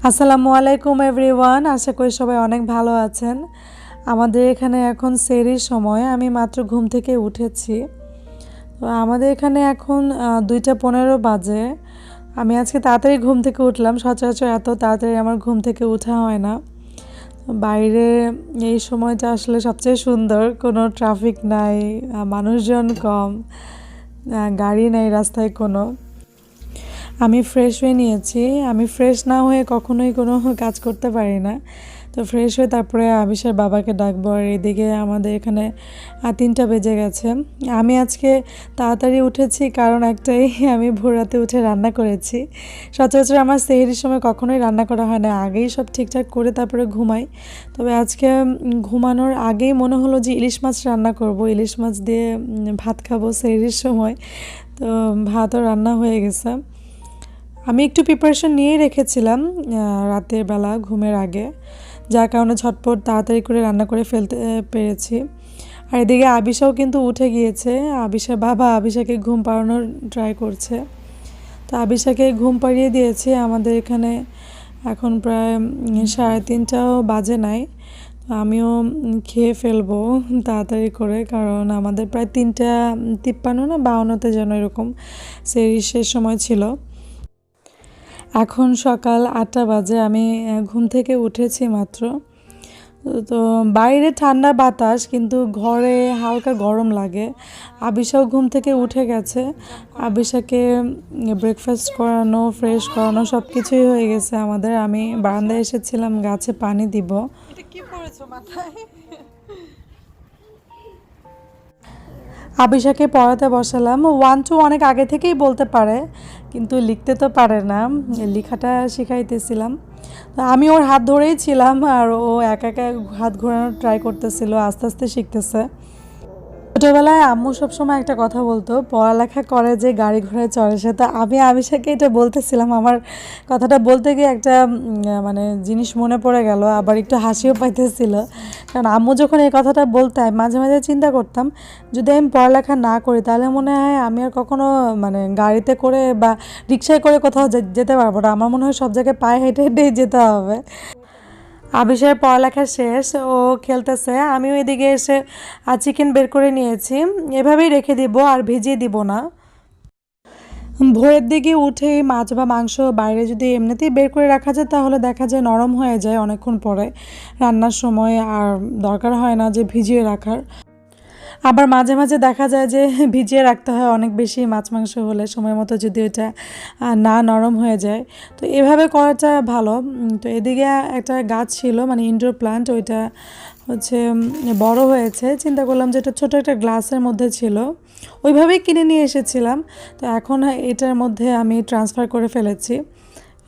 আসসালামু আলাইকুম এভরিওয়ান, আশা করি সবাই অনেক ভালো আছেন। আমাদের এখানে এখন সেহরির সময়, আমি মাত্র ঘুম থেকে উঠেছি। তো আমাদের এখানে এখন 2:15 বাজে। আমি আজকে তাড়াতাড়ি ঘুম থেকে উঠলাম, সচরাচর এত তাড়াতাড়ি আমার ঘুম থেকে ওঠা হয় না। বাইরে এই সময়টা আসলে সবচেয়ে সুন্দর, কোনো ট্রাফিক নাই, মানুষজন কম, গাড়ি নেই রাস্তায় কোনো। আমি ফ্রেশ হয়ে নিয়েছি। আমি ফ্রেশ না হয়ে কখনোই কোনো কাজ করতে পারি না। তো ফ্রেশ হয়ে তারপরে আবিশের বাবাকে ডাকবো। আর এদিকে আমাদের এখানে 3টা বেজে গেছে। আমি আজকে তাড়াতাড়ি উঠেছি কারণ একটাই, আমি ভোর রাতে উঠে রান্না করেছি। সচরাচর আমার সেহরির সময় কখনোই রান্না করা হয় না, আগেই সব ঠিকঠাক করে তারপরে ঘুমাই। তবে আজকে ঘুমানোর আগেই মনে হলো যে ইলিশ মাছ রান্না করব, ইলিশ মাছ দিয়ে ভাত খাবো সেহরির সময়। তো ভাতও রান্না হয়ে গেছে। আমি একটু প্রিপারেশন নিয়েই রেখেছিলাম রাতের বেলা ঘুমের আগে, যার কারণে ঝটপট তাড়াতাড়ি করে রান্না করে ফেলতে পেরেছি। আর এদিকে আবিশাও কিন্তু উঠে গিয়েছে। আবিশার বাবা আবিশাকে ঘুম পাড়ানোর ট্রাই করছে। তো আবিশাকে ঘুম পাড়িয়ে দিয়েছি। আমাদের এখানে এখন প্রায় 3:30টাও বাজে নাই। আমিও খেয়ে ফেলবো তাড়াতাড়ি করে, কারণ আমাদের প্রায় 3:53 না 52তে যেন এরকম সেহরির শেষ সময় ছিল। এখন সকাল 8টা বাজে, আমি ঘুম থেকে উঠেছি মাত্র। তো বাইরে ঠান্ডা বাতাস, কিন্তু ঘরে হালকা গরম লাগে। আবিশাও ঘুম থেকে উঠে গেছে। আবিশাকে ব্রেকফাস্ট করানো, ফ্রেশ করানো সব কিছুই হয়ে গেছে আমাদের। আমি বারান্দায় এসেছিলাম গাছে পানি দিব। এটা কি পড়েছো মাথায়? আবিশাকে পড়াতে বসালাম। 1 to অনেক আগে থেকেই বলতে পারে, কিন্তু লিখতে তো পারে না। লেখাটা শিখাইতেছিলাম। তো আমি ওর হাত ধরেই ছিলাম, আর ও একা একা হাত ঘোরানোর ট্রাই করতেছিল, আস্তে আস্তে শিখতেছে। ছোটোবেলায় আম্মু সবসময় একটা কথা বলতো, পড়ালেখা করে যে গাড়ি ঘোড়ায় চড়ে সে। তো আমি আবিশাকে এটা বলতেছিলাম, আমার কথাটা বলতে গিয়ে একটা মানে জিনিস মনে পড়ে গেল, আবার একটু হাসিও পাইতেছিল। কারণ আম্মু যখন এই কথাটা বলতে, মাঝে মাঝে চিন্তা করতাম, যদি আমি পড়ালেখা না করি তাহলে মনে হয় আমি আর কখনো মানে গাড়িতে করে বা রিক্সায় করে কোথাও যেতে পারবো না। আমার মনে হয় সব জায়গায় পায়ে হেঁটে হেঁটেই যেতে হবে। আবিষের পড়ালেখা শেষ, ও খেলতেছে। আমিও এদিকে এসে চিকেন বের করে নিয়েছি। এভাবেই রেখে দিব, আর ভিজিয়ে দিব না। ভোরের দিকে উঠে মাছ বা মাংস বাইরে যদি এমনিতেই বের করে রাখা যায়, তাহলে দেখা যায় নরম হয়ে যায় অনেকক্ষণ পরে রান্নার সময়, আর দরকার হয় না যে ভিজিয়ে রাখার। আবার মাঝে মাঝে দেখা যায় যে ভিজিয়ে রাখতে হয় অনেক বেশি মাছ মাংস হলে, সময় মতো যদি ওইটা না নরম হয়ে যায়। তো এভাবে করাটা ভালো। তো এদিকে একটা গাছ ছিল, মানে ইনডোর প্লান্ট, ওইটা হচ্ছে বড় হয়েছে। চিন্তা করলাম যে এটা ছোটো একটা গ্লাসের মধ্যে ছিল, ওইভাবেই কিনে নিয়ে এসেছিলাম। তো এখন এটার মধ্যে আমি ট্রান্সফার করে ফেলেছি,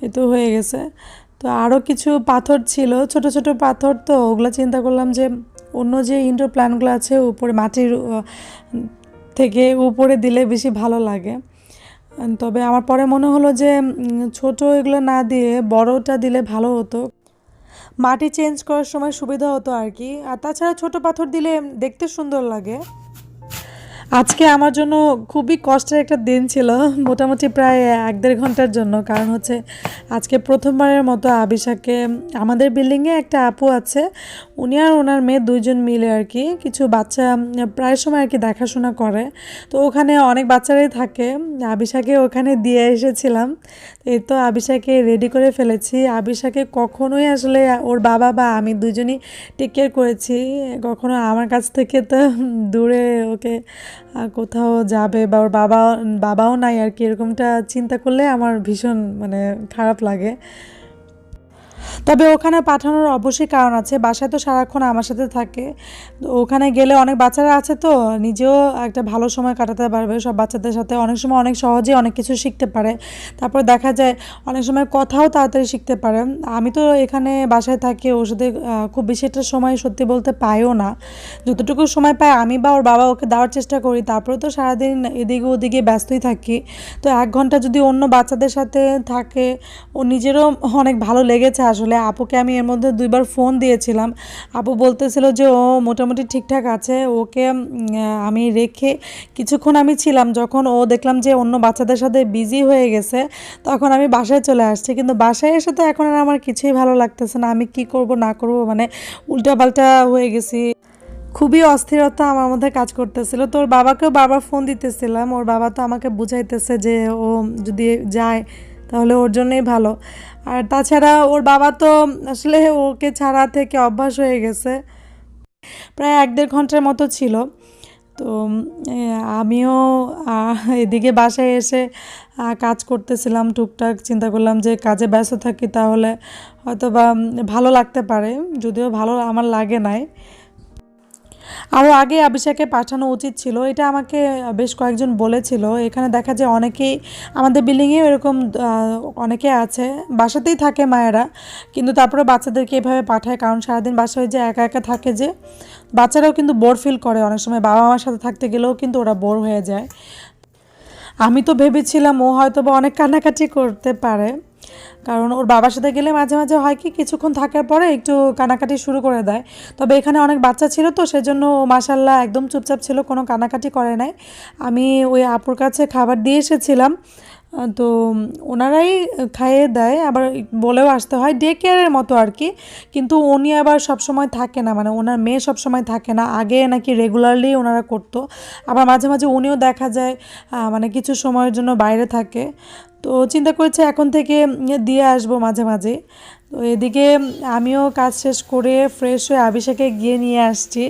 এ তো হয়ে গেছে। তো আরও কিছু পাথর ছিল, ছোট ছোট পাথর। তো ওগুলো চিন্তা করলাম যে অন্য যে ইনডোর প্ল্যান্টগুলো আছে উপরে মাটির থেকে উপরে দিলে বেশি ভালো লাগে। তবে আমার পরে মনে হলো যে ছোট এগুলো না দিয়ে বড়টা দিলে ভালো হতো, মাটি চেঞ্জ করার সময় সুবিধা হতো আর কি। আর তাছাড়া ছোট পাথর দিলে দেখতে সুন্দর লাগে। আজকে আমার জন্য খুবই কষ্টের একটা দিন ছিল, মোটামুটি প্রায় 1-1.5 ঘন্টার জন্য। কারণ হচ্ছে আজকে প্রথমবারের মতো আবিশাকে, আমাদের বিল্ডিংয়ে একটা আপু আছে, উনি আর ওনার মেয়ে 2জন মিলে আর কি কিছু বাচ্চা প্রায় সময় আর কি দেখাশোনা করে। তো ওখানে অনেক বাচ্চারাই থাকে, আবিশাকে ওখানে দিয়ে এসেছিলাম। এই তো আবিশাকে রেডি করে ফেলেছি। আবিশাকে কখনোই আসলে ওর বাবা বা আমি 2জনই টেক কেয়ার করেছি, কখনো আমার কাছ থেকে তো দূরে ওকে কোথাও যাবে বা ওর বাবাও নাই আর কি, এরকমটা চিন্তা করলে আমার ভীষণ মানে খারাপ লাগে। তবে ওখানে পাঠানোর অবশ্যই কারণ আছে, বাসায় তো সারাক্ষণ আমার সাথে থাকে। তো ওখানে গেলে অনেক বাচ্চারা আছে, তো নিজেও একটা ভালো সময় কাটাতে পারবে সব বাচ্চাদের সাথে। অনেক সময় অনেক সহজেই অনেক কিছু শিখতে পারে। তারপর দেখা যায় অনেক সময় কথাও তাড়াতাড়ি শিখতে পারে। আমি তো এখানে বাসায় থাকি, ওর সাথে খুব বেশি একটা সময় সত্যি বলতে পাইও না। যতটুকু সময় পাই আমি বা ওর বাবা ওকে দেওয়ার চেষ্টা করি, তারপরে তো সারাদিন এদিকে ওদিকে ব্যস্তই থাকি। তো 1 ঘন্টা যদি অন্য বাচ্চাদের সাথে থাকে, ও নিজেরও অনেক ভালো লেগেছে আসলে। আসলে আপুকে আমি এর মধ্যে 2বার ফোন দিয়েছিলাম। আপু বলতেছিল যে ও মোটামুটি ঠিকঠাক আছে, ওকে আমি রেখে কিছুক্ষণ আমি ছিলাম, যখন ও দেখলাম যে অন্য বাচ্চাদের সাথে বিজি হয়ে গেছে তখন আমি বাসায় চলে আসছি। কিন্তু বাসায় এসে তো এখন আর আমার কিছুই ভালো লাগতেছে না, আমি কি করব না করব মানে উল্টাপাল্টা হয়ে গেছি। খুবই অস্থিরতা আমার মধ্যে কাজ করতেছিল। তো ওর বাবাকেও বারবার ফোন দিতেছিলাম, ওর বাবা তো আমাকে বুঝাইতেছে যে ও যদি যায় তাহলে ওর জন্যই ভালো। আর তাছাড়া ওর বাবা তো আসলে ওকে ছাড়া থেকে অভ্যাস হয়ে গেছে। প্রায় 1-1.5 ঘন্টার মতো ছিল। তো আমিও এদিকে বাসায় এসে কাজ করতেছিলাম টুকটাক, চিন্তা করলাম যে কাজে ব্যস্ত থাকি তাহলে হয়তো বা ভালো লাগতে পারে, যদিও ভালো আমার লাগে নাই। আরও আগে আবিশাকে পাঠানো উচিত ছিল, এটা আমাকে বেশ কয়েকজন বলেছিল। এখানে দেখা যায় অনেকেই আমাদের বিল্ডিংয়েও এরকম অনেকে আছে, বাসাতেই থাকে মায়েরা, কিন্তু তারপরে বাচ্চাদেরকে এভাবে পাঠায়, কারণ সারাদিন বাসায় যে একা একা থাকে যে বাচ্চারাও কিন্তু বোর ফিল করে, অনেক সময় বাবা মার সাথে থাকতে গেলেও কিন্তু ওরা বোর হয়ে যায়। আমি তো ভেবেছিলাম ও হয়তো বা অনেক কান্নাকাটি করতে পারে, কারণ ওর বাবার সাথে গেলে মাঝে মাঝে হয় কি কিছুক্ষণ থাকার পরে একটু কানাকাটি শুরু করে দেয়। তবে এখানে অনেক বাচ্চা ছিল তো সেজন্য ও মাশাল্লাহ একদম চুপচাপ ছিল, কোনো কানাকাটি করে নাই। আমি ওই আপুর কাছে খাবার দিয়ে এসেছিলাম, তো ওনারাই খাইয়ে দেয়, আবার বলেও আসতে হয় ডে কেয়ারের মতো আর কি। কিন্তু উনি আবার সবসময় থাকে না, মানে ওনার মেয়ে সবসময় থাকে না, আগে নাকি রেগুলারলি ওনারা করতো, আবার মাঝে মাঝে উনিও দেখা যায় মানে কিছু সময়ের জন্য বাইরে থাকে। তো চিন্তা করেছে এখন থেকে দিয়ে আসবো মাঝে মাঝে। তো এদিকে আমিও কাজ শেষ করে ফ্রেশ হয়ে আবিশাকে গিয়ে নিয়ে আসছি।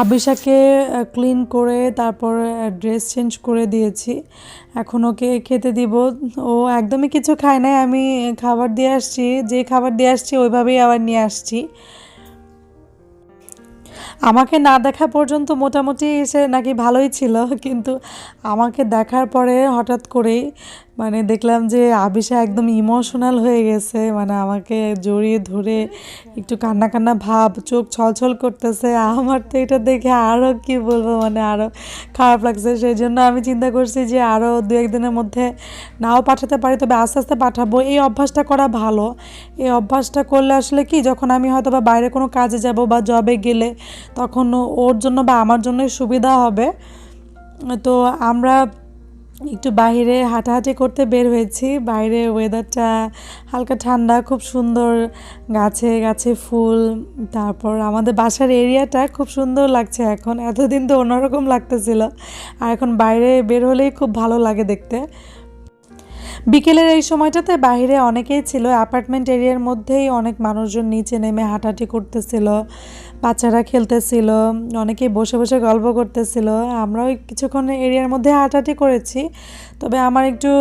আবিশাকে ক্লিন করে তারপর ড্রেস চেঞ্জ করে দিয়েছি, এখন ওকে খেতে দিব। ও একদমই কিছু খায় নাই, আমি খাবার দিয়ে আসছি, যে খাবার দিয়ে আসছি ওইভাবেই আবার নিয়ে আসছি। আমাকে না দেখা পর্যন্ত মোটামুটি সে নাকি ভালোই ছিল, কিন্তু আমাকে দেখার পরে হঠাৎ করেই মানে দেখলাম যে আবিশা একদম ইমোশনাল হয়ে গেছে, মানে আমাকে জড়িয়ে ধরে একটু কান্না কান্না ভাব, চোখ ছলছল করতেছে। আমার তো এটা দেখে আরও কি বলবো, মানে আরও খারাপ লাগছে। সেই জন্য আমি চিন্তা করছি যে আরও 2-1 দিনের মধ্যে নাও পাঠাতে পারি, তবে আস্তে আস্তে পাঠাবো। এই অভ্যাসটা করা ভালো, এই অভ্যাসটা করলে আসলে কি যখন আমি হয়তো বা বাইরে কোনো কাজে যাব বা জবে গেলে তখন ওর জন্য বা আমার জন্যই সুবিধা হবে। তো আমরা একটু বাইরে হাঁটাহাঁটি করতে বের হয়েছি, বাইরে ওয়েদারটা হালকা ঠান্ডা, খুব সুন্দর, গাছে গাছে ফুল, তারপর আমাদের বাসার এরিয়াটা খুব সুন্দর লাগছে এখন, এতদিন তো অন্যরকম লাগতেছিল, আর এখন বাইরে বের হলেই খুব ভালো লাগে দেখতে। বিকেলের এই সময়টাতে বাইরে অনেকেই ছিল, অ্যাপার্টমেন্ট এরিয়ার মধ্যেই অনেক মানুষজন নিচে নেমে হাঁটাহাঁটি করতেছিল, বাচ্চারা খেলতেছিল, অনেকেই বসে বসে গল্প করতেছিল। আমরাও কিছুক্ষণ এরিয়ার মধ্যে হাঁটাহাঁটি করেছি। তবে আমার একটু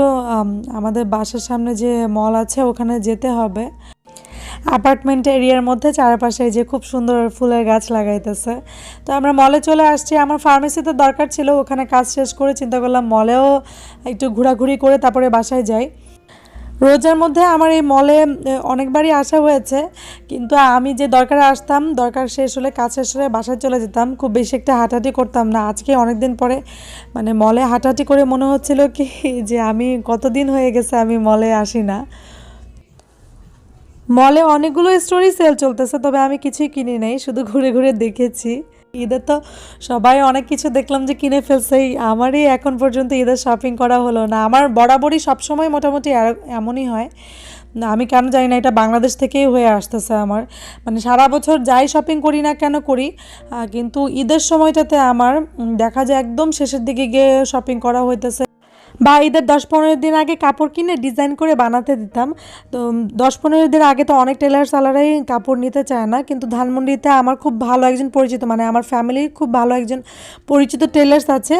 আমাদের বাসার সামনে যে মল আছে ওখানে যেতে হবে। অ্যাপার্টমেন্ট এরিয়ার মধ্যে চারপাশে যে খুব সুন্দর ফুলের গাছ লাগাইতেছে। তো আমরা মলে চলে আসছি, আমার ফার্মেসিতে দরকার ছিল, ওখানে কাজ শেষ করে চিন্তা করলাম মলেও একটু ঘোরাঘুরি করে তারপরে বাসায় যাই। রোজার মধ্যে আমার এই মলে অনেকবারই আসা হয়েছে, কিন্তু আমি যে দরকারে আসতাম, দরকার শেষ হলে কাজ শেষ হলে বাসায় চলে যেতাম, খুব বেশি একটা হাঁটাহাঁটি করতাম না। আজকে অনেক দিন পরে মানে মলে হাঁটাহাঁটি করে মনে হচ্ছিল কি যে আমি কতদিন হয়ে গেছে আমি মলে আসি না। মলে অনেকগুলো স্টোরি সেল চলতেছে, তবে আমি কিছুই কিনি নাই, শুধু ঘুরে ঘুরে দেখেছি। ঈদে তো সবাই অনেক কিছু দেখলাম যে কিনে ফেলছে, আমারই এখন পর্যন্ত ঈদের শপিং করা হলো না। আমার বরাবরই সবসময় মোটামুটি এমনই হয়, না আমি কেন জানি না, এটা বাংলাদেশ থেকেই হয়ে আসতেছে আমার, মানে সারা বছর যাই শপিং করি না কেন করি, কিন্তু ঈদের সময়টাতে আমার দেখা যায় একদম শেষের দিকে গিয়ে শপিং করা হইতেছে। বা ঈদের 10-15 দিন আগে কাপড় কিনে ডিজাইন করে বানাতে দিতাম। তো 10-15 দিন আগে তো অনেক টেলার সালারাই কাপড় নিতে চায় না, কিন্তু ধানমন্ডিতে আমার খুব ভালো একজন পরিচিত, মানে আমার ফ্যামিলির খুব ভালো একজন পরিচিত টেলার্স আছে,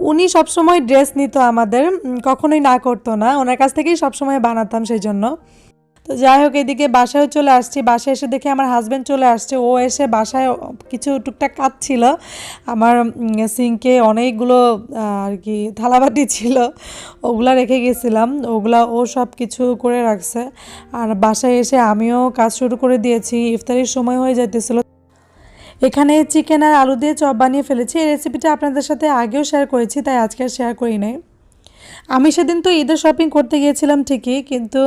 উনি সবসময় ড্রেস নিত আমাদের, কখনোই না করতো না, ওনার কাছ থেকেই সবসময় বানাতাম সেই জন্য। তো যাই হোক, এদিকে বাসায় চলে আসছি, বাসায় এসে দেখে আমার হাজব্যান্ড চলে আসছে, ও এসে বাসায় কিছু টুকটাক কাজ ছিল, আমার সিঙ্কে অনেকগুলো আর কি থালাবাটি ছিল, ওগুলা রেখে গেছিলাম, ওগুলা ও সব কিছু করে রাখছে। আর বাসায় এসে আমিও কাজ শুরু করে দিয়েছি, ইফতারির সময় হয়ে যাইতেছিল। এখানে চিকেন আর আলু দিয়ে চপ বানিয়ে ফেলেছি, এই রেসিপিটা আপনাদের সাথে আগেও শেয়ার করেছি, তাই আজকে আর শেয়ার করি নাই। আমি সেদিন তো ঈদের শপিং করতে গিয়েছিলাম ঠিকই, কিন্তু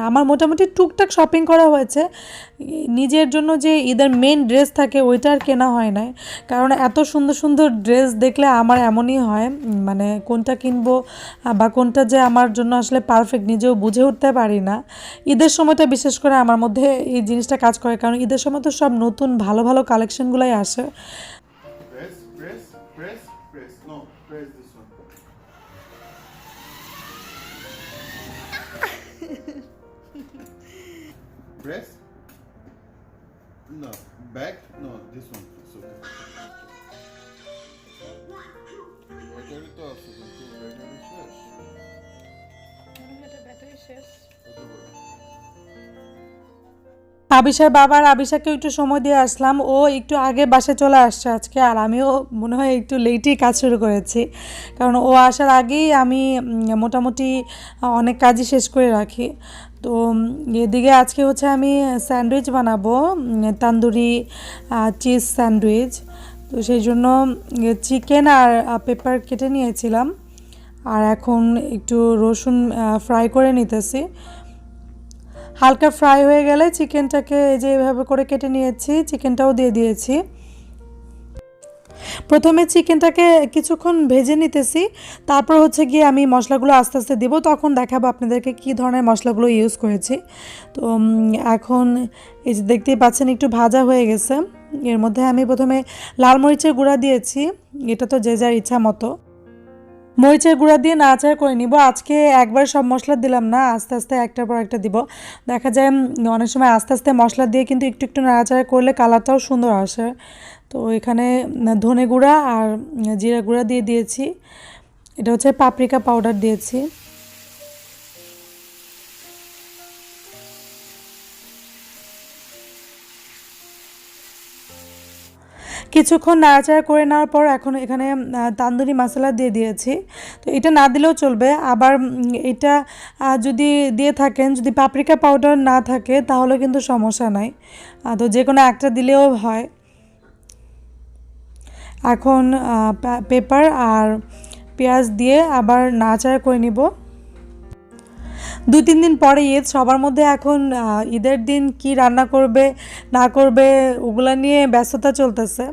আমার মোটামুটি টুকটাক শপিং করা হয়েছে। নিজের জন্য যে ঈদের মেন ড্রেস থাকে ওইটা আর কেনা হয় নাই, কারণ এত সুন্দর সুন্দর ড্রেস দেখলে আমার এমনই হয়, মানে কোনটা কিনবো বা কোনটা যে আমার জন্য আসলে পারফেক্ট নিজেও বুঝে উঠতে পারি না। ঈদের সময়টা বিশেষ করে আমার মধ্যে এই জিনিসটা কাজ করে, কারণ ঈদের সময় তো সব নতুন ভালো ভালো কালেকশনগুলাই আসে। Press, press, press, press. No, press this one. Press. No, back. No, this one. It's okay. Battery তো আছে কিন্তু ব্যাটারি শেষ। কত বড়? আবিশার বাবার আবিশাকে একটু সময় দিয়ে আসলাম, ও একটু আগে বাসে চলে আসছে আজকে, আর আমিও মনে হয় একটু লেটেই কাজ শুরু করেছি, কারণ ও আসার আগেই আমি মোটামুটি অনেক কাজই শেষ করে রাখি। তো এদিকে আজকে হচ্ছে আমি স্যান্ডউইচ বানাবো, তান্দুরি চিজ স্যান্ডউইচ। তো সেই জন্য চিকেন আর পেপার কেটে নিয়েছিলাম, আর এখন একটু রসুন ফ্রাই করে নিতেছি। হালকা ফ্রাই হয়ে গেলে চিকেনটাকে এই যে এভাবে করে কেটে নিয়েছি, চিকেনটাও দিয়ে দিয়েছি। প্রথমে চিকেনটাকে কিছুক্ষণ ভেজে নিতেছি, তারপর হচ্ছে গিয়ে আমি মশলাগুলো আস্তে আস্তে দেবো, তখন দেখাবো আপনাদেরকে কী ধরনের মশলাগুলো ইউজ করেছি। তো এখন এই যে দেখতেই পাচ্ছেন একটু ভাজা হয়ে গেছে। এর মধ্যে আমি প্রথমে লাল মরিচের গুঁড়া দিয়েছি, এটা তো যে যার ইচ্ছা মতো। মরিচের গুঁড়া দিয়ে নাড়াচাড়া করে নিব। আজকে একবার সব মশলা দিলাম না, আস্তে আস্তে একটার পর একটা দিব। দেখা যায় অনেক সময় আস্তে আস্তে মশলা দিয়ে কিন্তু একটু একটু নাড়াচাড়া করলে কালারটাও সুন্দর আসে। তো এখানে ধনে গুঁড়া আর জিরা গুঁড়া দিয়ে দিয়েছি, এটা হচ্ছে পাপরিকা পাউডার দিয়েছি। কিছুক্ষণ নাড়াচাড়া করে নেওয়ার পর এখন এখানে তান্দুরি মশলা দিয়ে দিয়েছি। তো এটা না দিলেও চলবে, আবার এটা যদি দিয়ে থাকেন, যদি পাপরিকা পাউডার না থাকে তাহলে কিন্তু সমস্যা নাই, তো যে কোনো একটা দিলেও হয়। এখন পেপার আর পেঁয়াজ দিয়ে আবার নাড়াচাড়া করে নিব। 2-3 দিন পরে ঈদ, সবার মধ্যে এখন ঈদের দিন কি রান্না করবে না করবে ওগুলা নিয়ে ব্যস্ততা চলতেছে।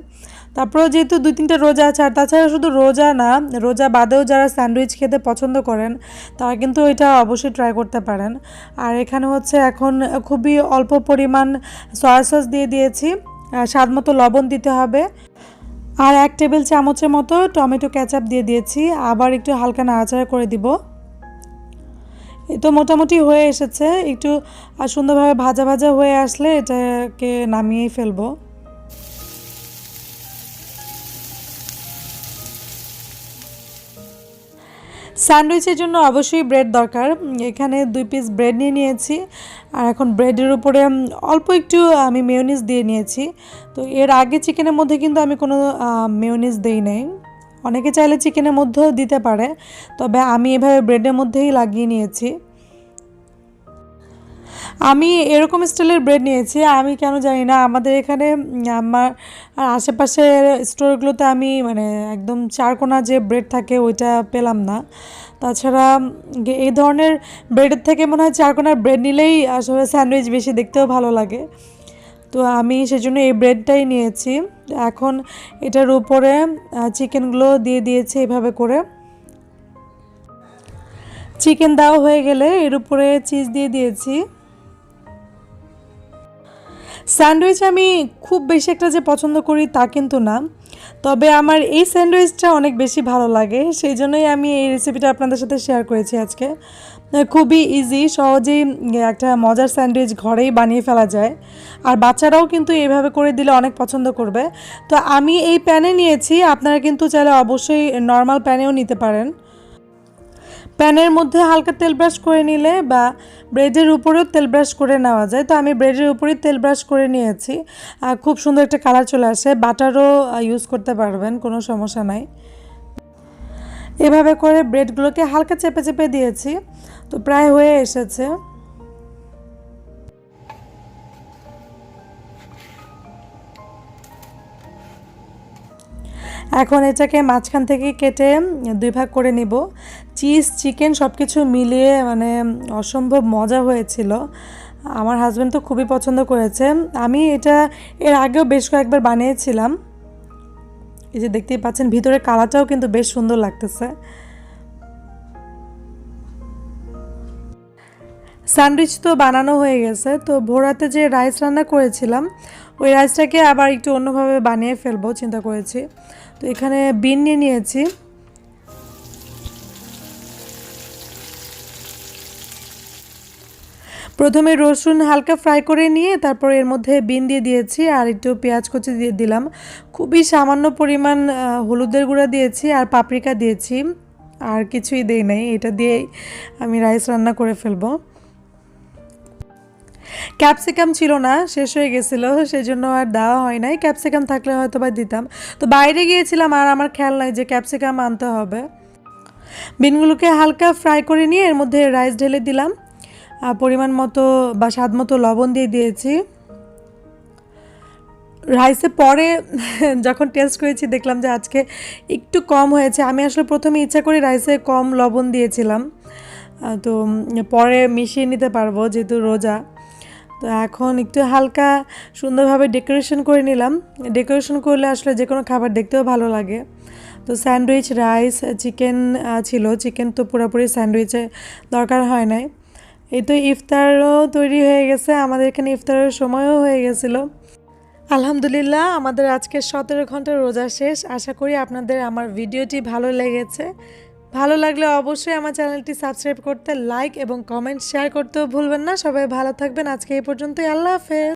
তারপরেও যেহেতু 2-3টা রোজা আছে, আর তাছাড়া শুধু রোজা না, রোজা বাদেও যারা স্যান্ডউইচ খেতে পছন্দ করেন তারা কিন্তু এটা অবশ্যই ট্রাই করতে পারেন। আর এখানে হচ্ছে এখন খুবই অল্প পরিমাণ সয়া সস দিয়ে দিয়েছি, স্বাদ মতো লবণ দিতে হবে, আর 1 টেবিল চামচের মতো টমেটো কেচাপ দিয়ে দিয়েছি, আবার একটু হালকা নাড়াচাড়া করে দিব। এই তো মোটামুটি হয়ে এসেছে, একটু সুন্দরভাবে ভাজা ভাজা হয়ে আসলে এটাকে নামিয়েই ফেলবো। স্যান্ডউইচের জন্য অবশ্যই ব্রেড দরকার, এখানে 2 পিস ব্রেড নিয়ে নিয়েছি, আর এখন ব্রেডের উপরে অল্প একটু আমি মেয়োনিজ দিয়ে নিয়েছি। তো এর আগে চিকেনের মধ্যে কিন্তু আমি কোনো মেয়োনিজ দেই নাই, অনেকে চাইলে চিকেনের মধ্যেও দিতে পারে, তবে আমি এভাবে ব্রেডের মধ্যেই লাগিয়ে নিয়েছি। আমি এরকম স্টাইলের ব্রেড নিয়েছি, আমি কেন জানি না আমাদের এখানে আমার আশেপাশের স্টোরগুলোতে আমি মানে একদম চারকোনা যে ব্রেড থাকে ওইটা পেলাম না। তাছাড়া এই ধরনের ব্রেডের থেকে মনে হয় চারকোনার ব্রেড নিলেই আসলে স্যান্ডউইচ বেশি দেখতেও ভালো লাগে। তো আমি সেজন্য এই ব্রেডটাই নিয়েছি। এখন এটার উপরে চিকেনগুলো দিয়ে দিয়েছি এভাবে করে। চিকেন দেওয়া হয়ে গেলে এর উপরে চিজ দিয়ে দিয়েছি। স্যান্ডউইচ আমি খুব বেশি একটা যে পছন্দ করি তা কিন্তু না, তবে আমার এই স্যান্ডউইচটা অনেক বেশি ভালো লাগে, সেই জন্যই আমি এই রেসিপিটা আপনাদের সাথে শেয়ার করেছি আজকে। খুবই ইজি, সহজেই একটা মজার স্যান্ডউইচ ঘরেই বানিয়ে ফেলা যায়, আর বাচ্চারাও কিন্তু এইভাবে করে দিলে অনেক পছন্দ করবে। তো আমি এই প্যানে নিয়েছি, আপনারা কিন্তু চাইলে অবশ্যই নর্মাল প্যানেও নিতে পারেন। প্যানের মধ্যে হালকা তেল ব্রাশ করে নিলে বা ব্রেডের উপরেও তেল ব্রাশ করে নেওয়া যায়, তো আমি ব্রেডের উপরেই তেল ব্রাশ করে নিয়েছি। খুব সুন্দর একটা কালার চলে আসে, বাটারও ইউজ করতে পারবেন, কোনো সমস্যা নাই। এভাবে করে ব্রেডগুলোকে হালকা চেপে চেপে দিয়েছি, তো প্রায় হয়ে এসেছে। এখন এটাকে মাঝখান থেকে কেটে 2 ভাগ করে নিব। চিজ চিকেন সব কিছু মিলিয়ে মানে অসম্ভব মজা হয়েছিল। আমার হাজব্যান্ড তো খুবই পছন্দ করেছে। আমি এটা এর আগেও বেশ কয়েকবার বানিয়েছিলাম। এই যে দেখতেই পাচ্ছেন ভিতরে কালারটাও কিন্তু বেশ সুন্দর লাগতেছে। স্যান্ডউইচ তো বানানো হয়ে গেছে, তো ভোরাতে যে রাইস রান্না করেছিলাম ওই রাইসটাকে আবার একটু অন্যভাবে বানিয়ে ফেলবো চিন্তা করেছি। তো এখানে বিন নিয়ে নিয়েছি। প্রথমে রসুন হালকা ফ্রাই করে নিয়ে তারপর এর মধ্যে বিন দিয়ে দিয়েছি আর একটু পেঁয়াজ কুচি দিয়ে দিলাম। খুবই সামান্য পরিমাণ হলুদের গুঁড়া দিয়েছি আর পাপরিকা দিয়েছি, আর কিছুই দেই নাই। এটা দিয়েই আমি রাইস রান্না করে ফেলবো। ক্যাপসিকাম ছিল না, শেষ হয়ে গেছিলো, সেই জন্য আর দেওয়া হয় নাই। ক্যাপসিকাম থাকলে হয়তো বা দিতাম। তো বাইরে গিয়েছিলাম আর আমার খেয়াল নাই যে ক্যাপসিকাম আনতে হবে। বিনগুলোকে হালকা ফ্রাই করে নিয়ে এর মধ্যে রাইস ঢেলে দিলাম। পরিমাণ মতো বা স্বাদ মতো লবণ দিয়ে দিয়েছি। রাইসে পরে যখন টেস্ট করেছি দেখলাম যে আজকে একটু কম হয়েছে। আমি আসলে প্রথমে ইচ্ছা করে রাইসে কম লবণ দিয়েছিলাম, তো পরে মিশিয়ে নিতে পারবো যেহেতু রোজা। তো এখন একটু হালকা সুন্দরভাবে ডেকোরেশন করে নিলাম। ডেকোরেশন করলে আসলে যে কোনো খাবার দেখতেও ভালো লাগে। তো স্যান্ডউইচ, রাইস, চিকেন ছিল। চিকেন তো পুরোপুরি স্যান্ডউইচে দরকার হয় নাই। এই তো ইফতারও তৈরি হয়ে গেছে, আমাদের এখানে ইফতারের সময়ও হয়ে গেছিলো। আলহামদুলিল্লাহ আমাদের আজকে 17 ঘন্টার রোজা শেষ। আশা করি আপনাদের আমার ভিডিওটি ভালো লেগেছে। ভালো লাগলে অবশ্যই আমার চ্যানেলটি সাবস্ক্রাইব করতে, লাইক এবং কমেন্ট শেয়ার করতেও ভুলবেন না। সবাই ভালো থাকবেন। আজকে এই পর্যন্তই। আল্লাহ হাফেজ।